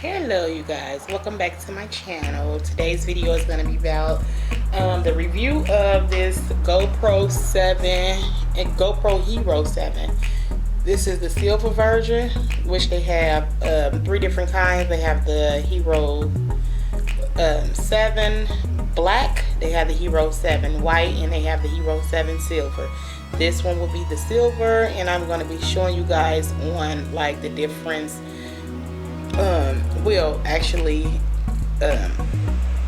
Hello you guys, welcome back to my channel. Today's video is going to be about the review of this GoPro 7 and GoPro Hero 7. This is the silver version, which they have three different kinds. They have the Hero 7 black, they have the Hero 7 white, and they have the Hero 7 silver. This one will be the silver, and I'm going to be showing you guys on like the difference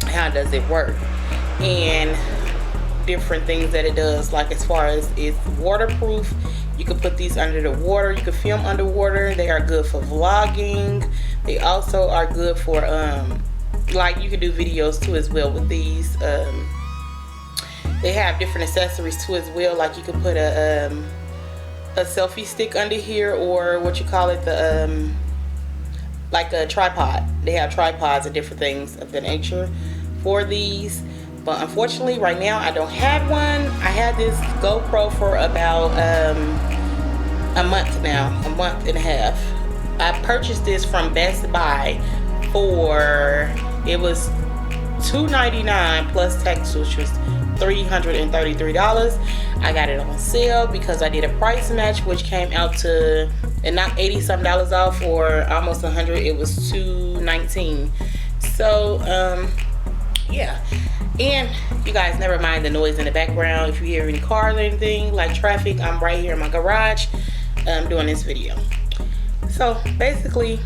how does it work and different things that it does, like as far as it's waterproof. You can put these under the water, you can film underwater. They are good for vlogging. They also are good for like you can do videos too as well with these. They have different accessories too as well, like you can put a selfie stick under here, or what you call it, the like a tripod. They have tripods and different things of the nature for these, but unfortunately right now I don't have one. I had this GoPro for about a month now, a month and a half. I purchased this from Best Buy for, it was $299 plus tax, which was $333. I got it on sale because I did a price match, which came out to, and knocked $80-something off, or almost $100. It was $219. So yeah. And you guys, never mind the noise in the background. If you hear any cars or anything like traffic, I'm right here in my garage doing this video. So basically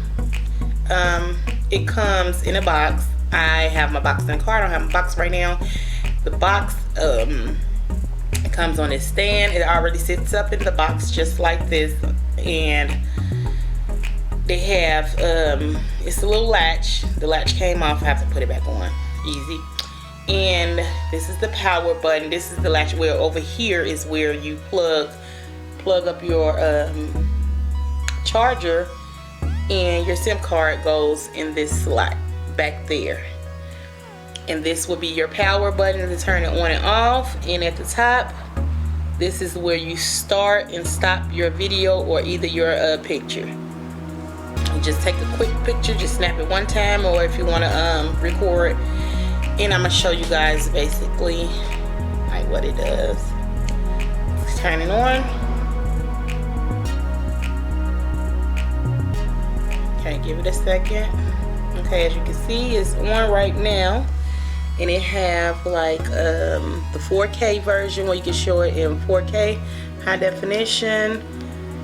it comes in a box. I have my box in the car. I don't have my box right now. The box it comes on this stand. It already sits up in the box just like this, and they have it's a little latch. The latch came off. I have to put it back on. Easy. And this is the power button. This is the latch, where over here is where you plug up your charger, and your SIM card goes in this slot back there. And this will be your power button to turn it on and off. And at the top, this is where you start and stop your video, or either your picture. You just take a quick picture, just snap it one time, or if you want to record. And I'm gonna show you guys basically like what it does. Let's turn it on. Okay, give it a second. Okay, as you can see, it's on right now. And it have like the 4K version, where you can show it in 4K high definition.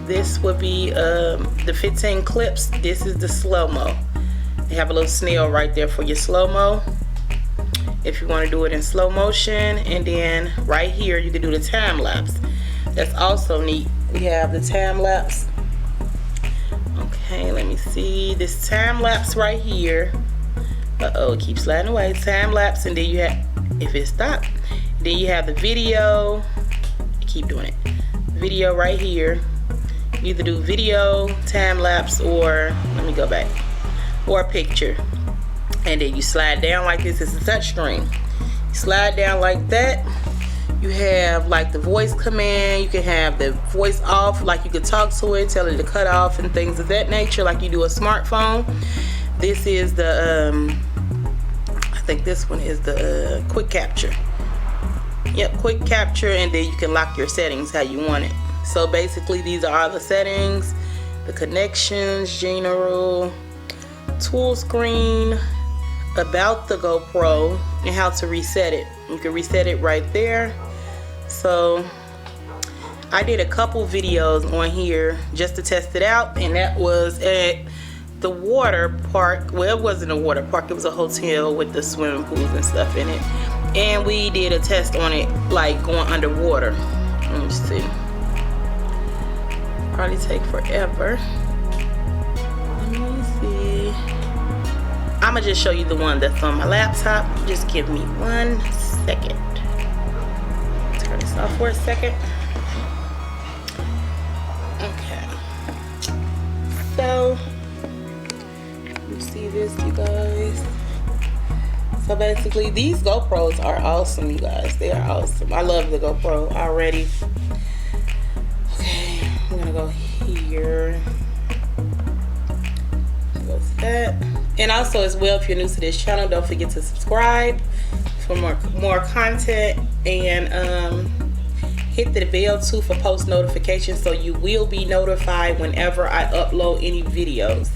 This would be the 15 clips. This is the slow-mo. They have a little snail right there for your slow-mo if you want to do it in slow motion. And then right here you can do the time lapse. That's also neat. We have the time lapse. Okay, let me see this time lapse right here. Uh-oh, it keeps sliding away. Time lapse, and then you have, if it stopped, then you have the video. Keep doing it. Video right here. You either do video, time lapse, or let me go back, or a picture. And then you slide down like this. It's a touch screen. You slide down like that. You have like the voice command. You can have the voice off, like you could talk to it, tell it to cut off and things of that nature, like you do a smartphone. This is the I think this one is the quick capture. Yep, quick capture. And then you can lock your settings how you want it. So basically these are all the settings, the connections, general, tool screen, about the GoPro, and how to reset it. You can reset it right there. So I did a couple videos on here just to test it out, and that was at the water park. Well, it wasn't a water park, it was a hotel with the swimming pools and stuff in it, and we did a test on it, like going underwater. Let me see, probably take forever. Let me see, I'm gonna just show you the one that's on my laptop. Just give me 1 second. Turn this off for a second. Okay, so see this, you guys. So basically these GoPros are awesome, you guys. They are awesome. I love the GoPro already. Okay, I'm gonna go here. Goes that. And also as well, if you're new to this channel, don't forget to subscribe for more content, and hit the bell too for post notifications, so you will be notified whenever I upload any videos.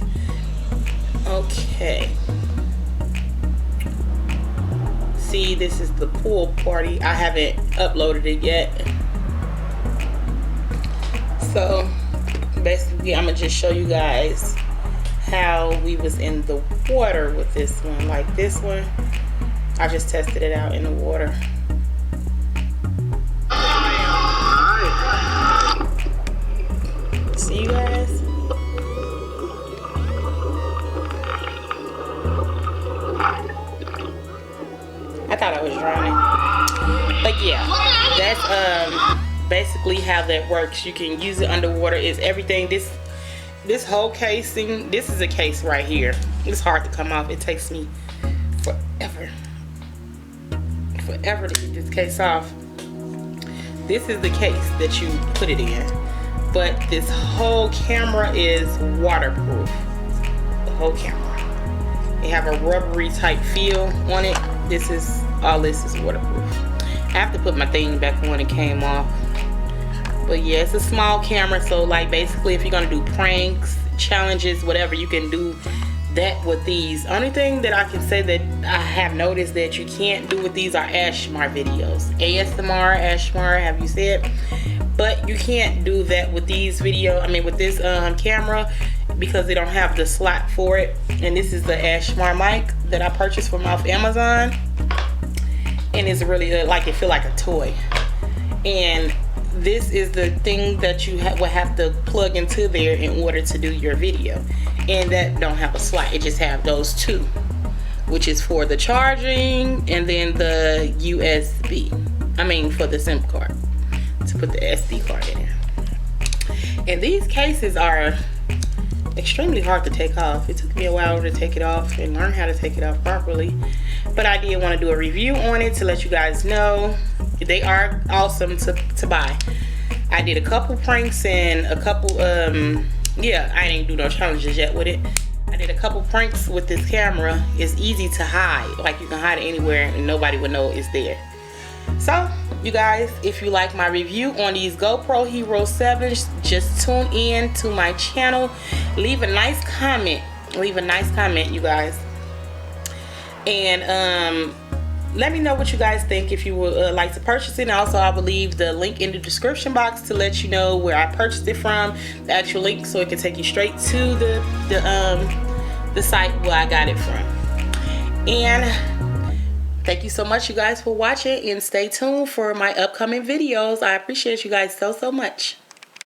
Okay. See, this is the pool party. I haven't uploaded it yet. So basically, I'm gonna just show you guys how we was in the water with this one. Like this one, I just tested it out in the water. See you guys? I thought I was drowning. But yeah, that's basically how that works. You can use it underwater. Is everything this whole casing, this is a case right here. It's hard to come off. It takes me forever to get this case off. This is the case that you put it in, but this whole camera is waterproof. The whole camera, it have a rubbery type feel on it. All this is waterproof. I have to put my thing back on. It came off. But yeah, it's a small camera, so like basically if you're gonna do pranks, challenges, whatever, you can do that with these. Only thing that I can say that I have noticed that you can't do with these are ASMR videos. ASMR, have you said? But you can't do that with these with this camera, because they don't have the slot for it. And this is the ASMR mic that I purchased from off Amazon, and it's really good. Like, it feel like a toy. And this is the thing that you will have to plug into there in order to do your video, and that don't have a slot. It just have those two, which is for the charging and then the USB, for the SIM card, to put the SD card in there. And these cases are extremely hard to take off. It took me a while to take it off and learn how to take it off properly, but I did want to do a review on it to let you guys know. They are awesome to buy. I did a couple pranks and a couple yeah, I didn't do no challenges yet with it. I did a couple pranks with this camera. It's easy to hide. Like, you can hide it anywhere and nobody would know it's there. So you guys, if you like my review on these GoPro Hero 7s, just tune in to my channel. Leave a nice comment. You guys. And let me know what you guys think if you would like to purchase it. And also, I will leave the link in the description box to let you know where I purchased it from, the actual link, so it can take you straight to the site where I got it from. And thank you so much, you guys, for watching, and stay tuned for my upcoming videos. I appreciate you guys so much.